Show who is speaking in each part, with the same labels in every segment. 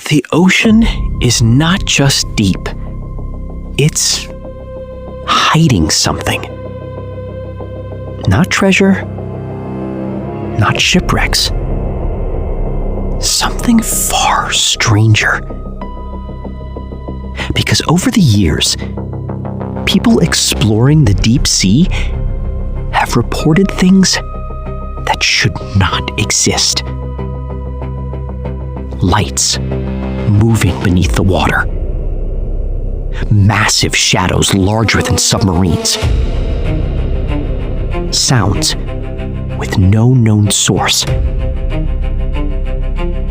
Speaker 1: The ocean is not just deep. It's hiding something. Not treasure, not shipwrecks. Something far stranger. Because over the years, people exploring the deep sea have reported things that should not exist. Lights moving beneath the water. Massive shadows larger than submarines. Sounds with no known source.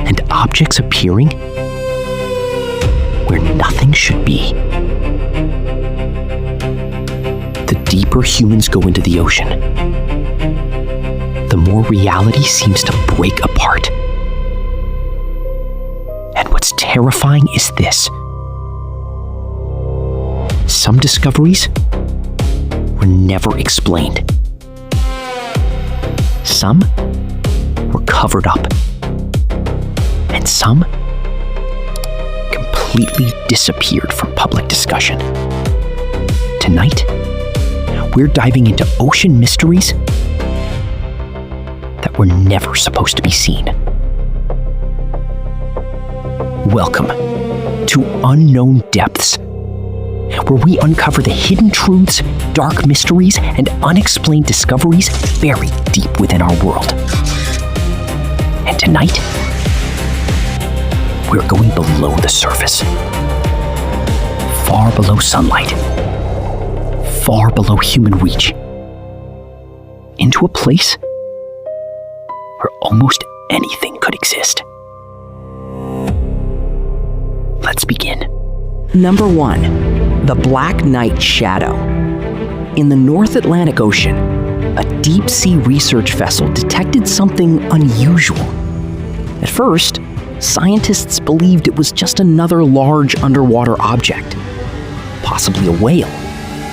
Speaker 1: And objects appearing where nothing should be. The deeper humans go into the ocean, the more reality seems to break apart. And what's terrifying is this. Some discoveries were never explained. Some were covered up. And some completely disappeared from public discussion. Tonight, we're diving into ocean mysteries that were never supposed to be seen. Welcome to Unknown Depths, where we uncover the hidden truths, dark mysteries, and unexplained discoveries buried deep within our world. And tonight, we're going below the surface, far below sunlight, far below human reach, into a place where almost anything could exist. Let's begin.
Speaker 2: Number 1. The Black Night Shadow. In the North Atlantic Ocean, a deep-sea research vessel detected something unusual. At first, scientists believed it was just another large underwater object, possibly a whale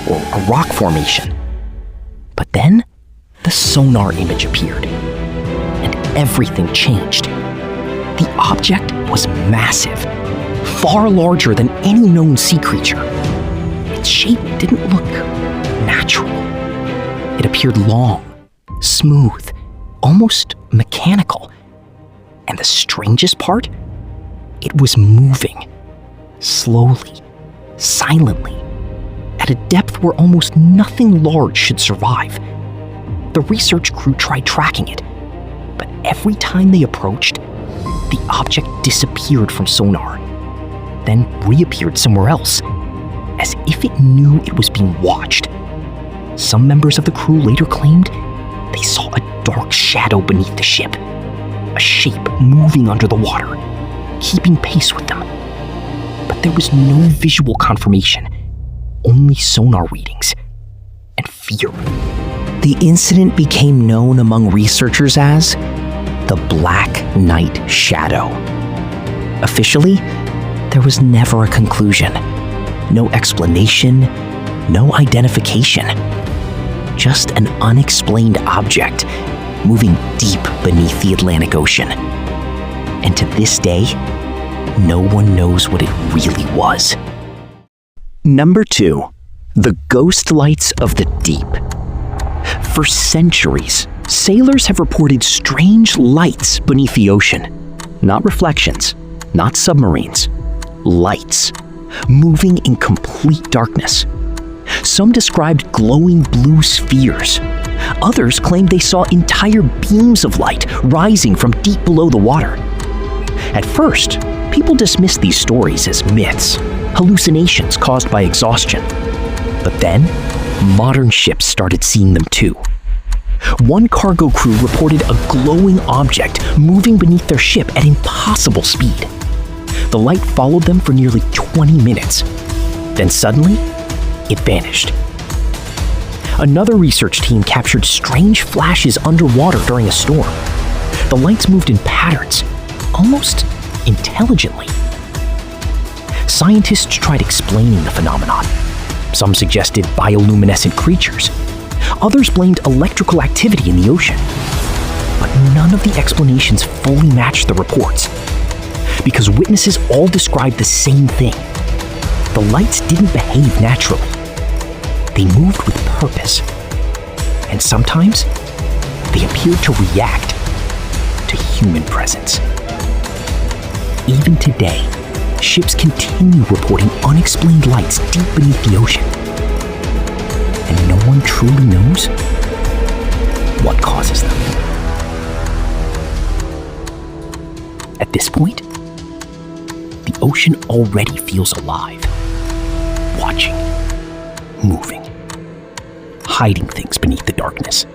Speaker 2: or a rock formation. But then, the sonar image appeared, and everything changed. The object was massive, far larger than any known sea creature. Its shape didn't look natural. It appeared long, smooth, almost mechanical. And the strangest part? It was moving, slowly, silently, at a depth where almost nothing large should survive. The research crew tried tracking it, but every time they approached, the object disappeared from sonar, then reappeared somewhere else, as if it knew it was being watched. Some members of the crew later claimed they saw a dark shadow beneath the ship, a shape moving under the water, keeping pace with them. But there was no visual confirmation, only sonar readings and fear. The incident became known among researchers as the Black Night Shadow. Officially, there was never a conclusion, no explanation, no identification, just an unexplained object moving deep beneath the Atlantic Ocean. And to this day, no one knows what it really was. Number 2. The Ghost Lights of the Deep. For centuries, sailors have reported strange lights beneath the ocean. Not reflections, not submarines. Lights, moving in complete darkness. Some described glowing blue spheres. Others claimed they saw entire beams of light rising from deep below the water. At first, people dismissed these stories as myths, hallucinations caused by exhaustion. But then, modern ships started seeing them too. One cargo crew reported a glowing object moving beneath their ship at impossible speed. The light followed them for nearly 20 minutes. Then suddenly, it vanished. Another research team captured strange flashes underwater during a storm. The lights moved in patterns, almost intelligently. Scientists tried explaining the phenomenon. Some suggested bioluminescent creatures. Others blamed electrical activity in the ocean. But none of the explanations fully matched the reports.
Speaker 1: because witnesses all described the same thing. The lights didn't behave naturally. They moved with purpose. And sometimes, they appeared to react to human presence. Even today, ships continue reporting unexplained lights deep beneath the ocean. And no one truly knows what causes them. At this point, the ocean already feels alive, watching, moving, hiding things beneath the darkness.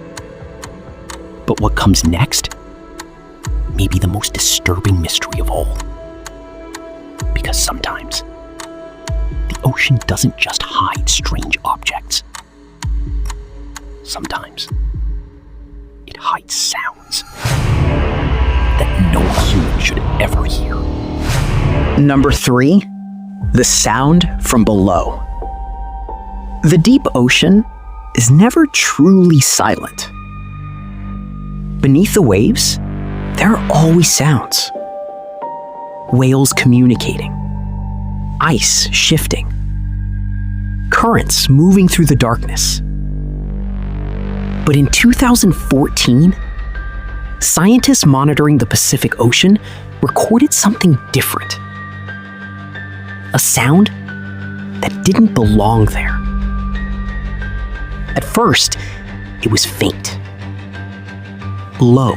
Speaker 1: But what comes next may be the most disturbing mystery of all. Because sometimes, the ocean doesn't just hide strange objects. Sometimes, it hides sounds that no human should ever hear.
Speaker 2: Number 3, the sound from below. The deep ocean is never truly silent. Beneath the waves, there are always sounds. Whales communicating, ice shifting, currents moving through the darkness. But in 2014, scientists monitoring the Pacific Ocean recorded something different. A sound that didn't belong there. At first, it was faint, low,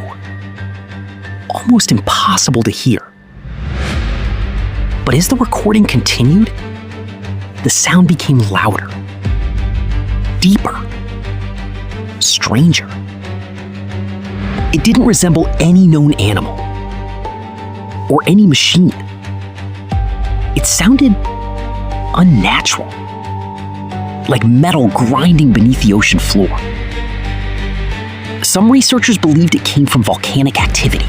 Speaker 2: almost impossible to hear. But as the recording continued, the sound became louder, deeper, stranger. It didn't resemble any known animal or any machine. It sounded unnatural, like metal grinding beneath the ocean floor. Some researchers believed it came from volcanic activity.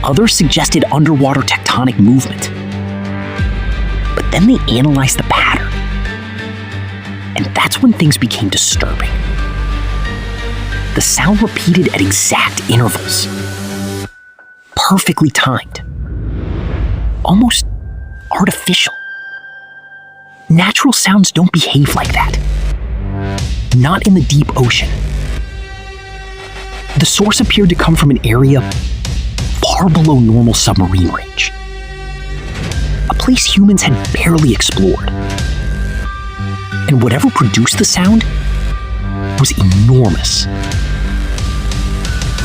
Speaker 2: Others suggested underwater tectonic movement. But then they analyzed the pattern. And that's when things became disturbing. The sound repeated at exact intervals. Perfectly timed. Almost artificial. Natural sounds don't behave like that. Not in the deep ocean. The source appeared to come from an area far below normal submarine range. A place humans had barely explored. And whatever produced the sound was enormous.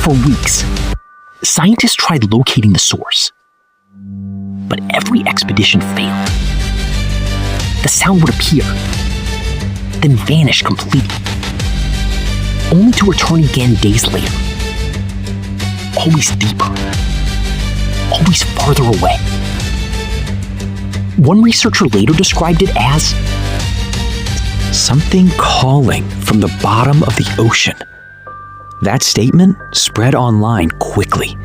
Speaker 2: For weeks, scientists tried locating the source. But every expedition failed. The sound would appear, then vanish completely, only to return again days later. Always deeper, always farther away. One researcher later described it as something calling from the bottom of the ocean. That statement spread online quickly,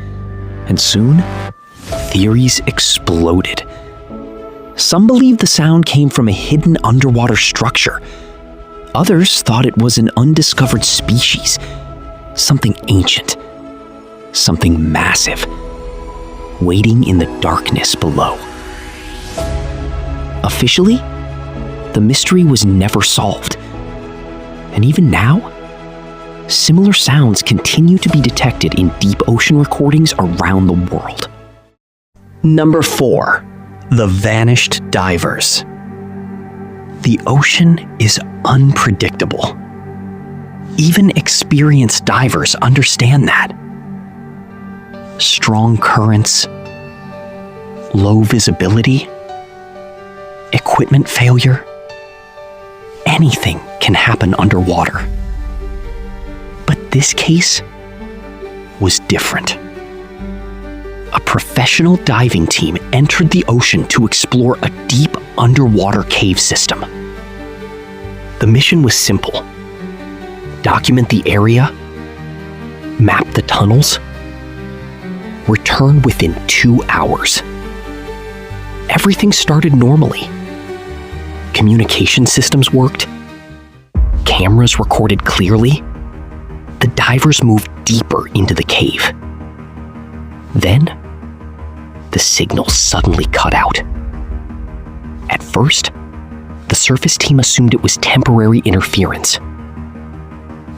Speaker 2: and soon, theories exploded. Some believed the sound came from a hidden underwater structure. Others thought it was an undiscovered species, something ancient, something massive, waiting in the darkness below. Officially, the mystery was never solved. And even now, similar sounds continue to be detected in deep ocean recordings around the world. Number 4. The vanished divers. The ocean is unpredictable. Even experienced divers understand that. Strong currents, low visibility, equipment failure. Anything can happen underwater. But this case was different. A professional diving team entered the ocean to explore a deep underwater cave system. The mission was simple: document the area, map the tunnels, return within 2 hours. Everything started normally. Communication systems worked. Cameras recorded clearly. The divers moved deeper into the cave. Then,
Speaker 1: the signal suddenly cut out. At first, the surface team assumed it was temporary interference.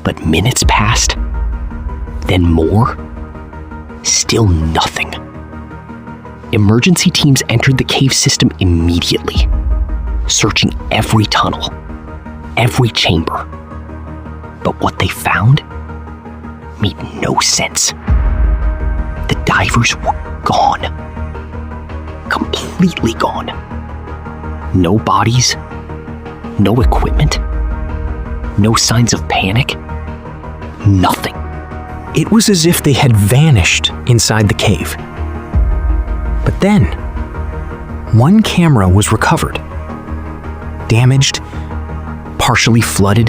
Speaker 1: But minutes passed, then more, still nothing. Emergency teams entered the cave system immediately, searching every tunnel, every chamber. But what they found made no sense. The divers were gone. Completely gone. No bodies, no equipment, no signs of panic, nothing.
Speaker 3: It was as if they had vanished inside the cave. But then, one camera was recovered. Damaged, partially flooded.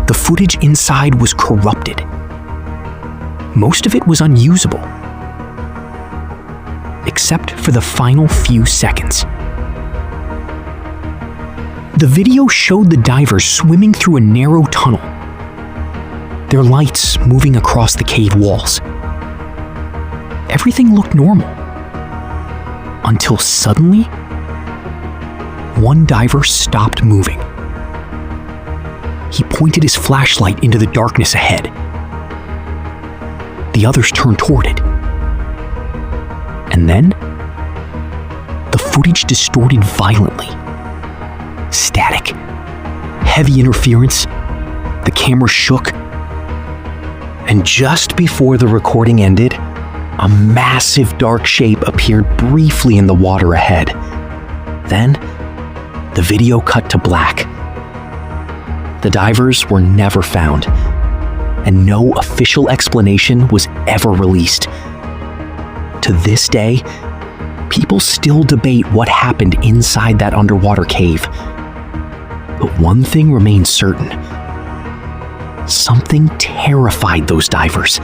Speaker 3: The footage inside was corrupted. Most of it was unusable, except for the final few seconds. The video showed the divers swimming through a narrow tunnel, their lights moving across the cave walls. Everything looked normal. Until suddenly, one diver stopped moving. He pointed his flashlight into the darkness ahead. The others turned toward it. And then, the footage distorted violently. Static, heavy interference, the camera shook. And just before the recording ended, a massive dark shape appeared briefly in the water ahead. Then, the video cut to black. The divers were never found, and no official explanation was ever released. To this day, people still debate what happened inside that underwater cave. But one thing remains certain. Something terrified those divers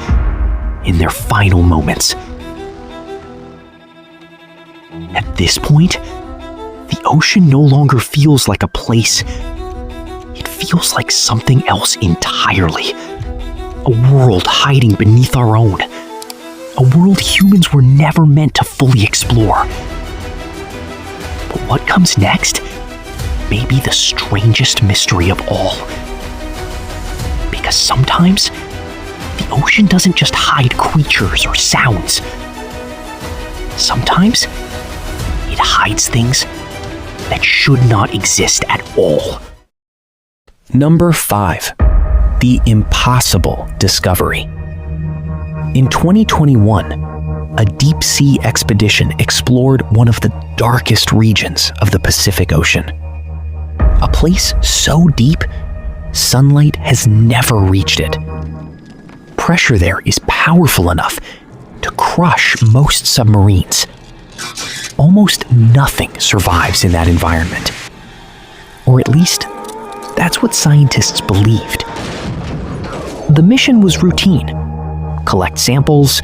Speaker 3: in their final moments. At this point, the ocean no longer feels like a place. It feels like something else entirely. A world hiding beneath our own. A world humans were never meant to fully explore. But what comes next may be the strangest mystery of all. Because sometimes, the ocean doesn't just hide creatures or sounds. Sometimes, it hides things that should not exist at all.
Speaker 2: Number 5. The impossible discovery. In 2021, a deep-sea expedition explored one of the darkest regions of the Pacific Ocean. A place so deep, sunlight has never reached it. Pressure there is powerful enough to crush most submarines. Almost nothing survives in that environment. Or at least, that's what scientists believed. The mission was routine. Collect samples,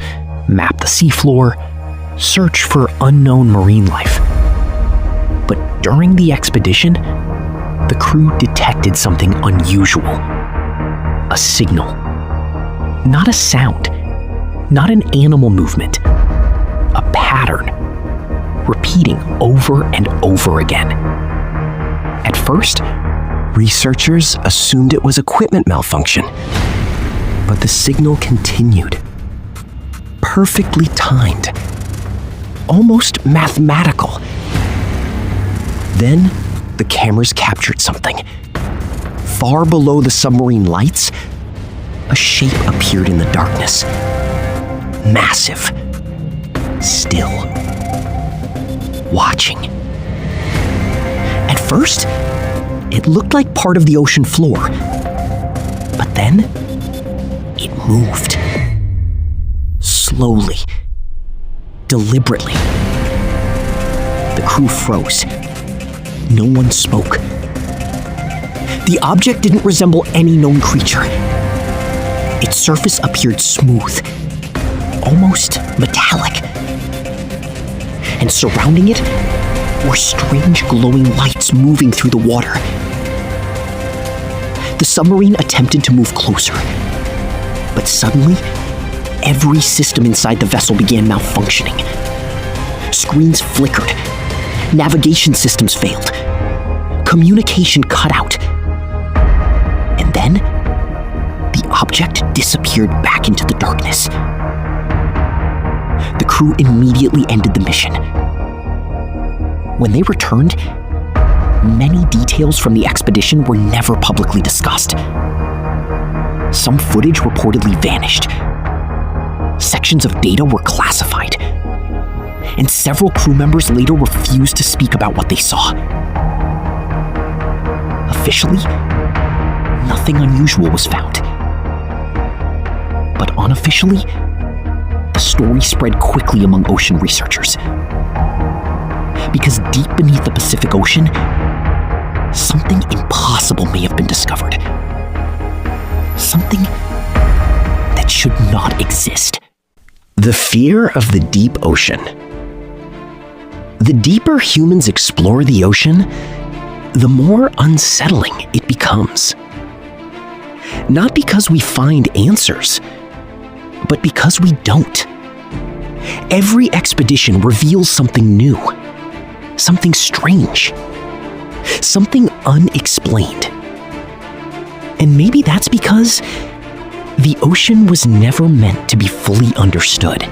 Speaker 2: map the seafloor, search for unknown marine life. But during the expedition, the crew detected something unusual. A signal. Not a sound. Not an animal movement. A pattern. Repeating over and over again. At first, researchers assumed it was equipment malfunction. But the signal continued. Perfectly timed. Almost mathematical. Then, the cameras captured something. Far below the submarine lights, a shape appeared in the darkness. Massive. Still. Watching. At first, it looked like part of the ocean floor. But then, it moved. Slowly. Deliberately. The crew froze. No one spoke. The object didn't resemble any known creature. Its surface appeared smooth, almost metallic. And surrounding it were strange glowing lights moving through the water. The submarine attempted to move closer, but suddenly, every system inside the vessel began malfunctioning.
Speaker 1: screens flickered. Navigation systems failed. Communication cut out. And then, the object disappeared back into the darkness. The crew immediately ended the mission. When they returned, many details from the expedition were never publicly discussed. Some footage reportedly vanished. Sections of data were classified. And several crew members later refused to speak about what they saw. Officially, nothing unusual was found. But unofficially, the story spread quickly among ocean researchers. Because deep beneath the Pacific Ocean, something impossible may have been discovered. Something that should not exist.
Speaker 2: The fear of the deep ocean. The deeper humans explore the ocean, the more unsettling it becomes. Not because we find answers, but because we don't. Every expedition reveals something new, something strange, something unexplained. And maybe that's because the ocean was never meant to be fully understood.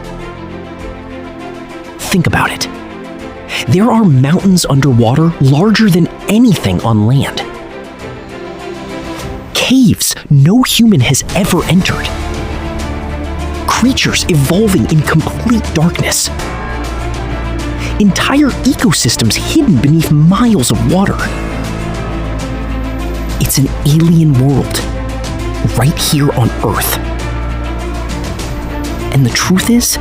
Speaker 2: Think about it. There are mountains underwater larger than anything on land. Caves no human has ever entered. Creatures evolving in complete darkness. Entire ecosystems hidden beneath miles of water. It's an alien world, right here on Earth. And the truth is,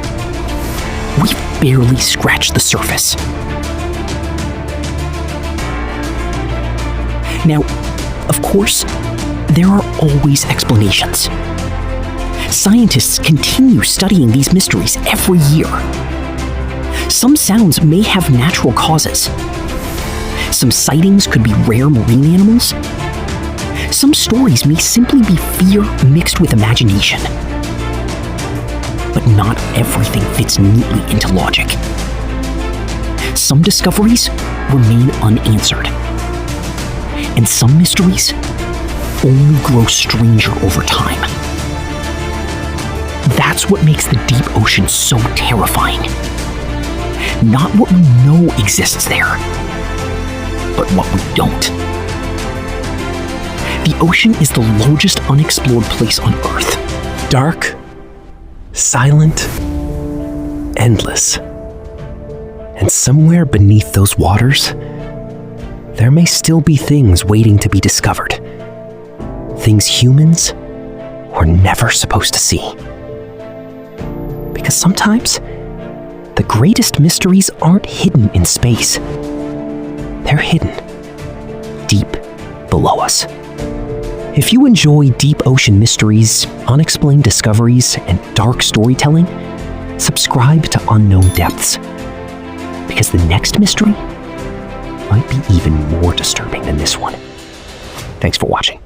Speaker 2: we've barely scratched the surface. Now, of course, there are always explanations. Scientists continue studying these mysteries every year. Some sounds may have natural causes. Some sightings could be rare marine animals. Some stories may simply be fear mixed with imagination. But not everything fits neatly into logic. Some discoveries remain unanswered. And some mysteries only grow stranger over time. That's what makes the deep ocean so terrifying. Not what we know exists there, but what we don't. The ocean is the largest unexplored place on Earth.
Speaker 3: Dark, silent, endless. And somewhere beneath those waters, there may still be things waiting to be discovered. Things humans were never supposed to see. Because sometimes, the greatest mysteries aren't hidden in space. They're hidden deep below us. If you enjoy deep ocean mysteries, unexplained discoveries, and dark storytelling, subscribe to Unknown Depths. Because the next mystery might be even more disturbing than this one. Thanks for watching.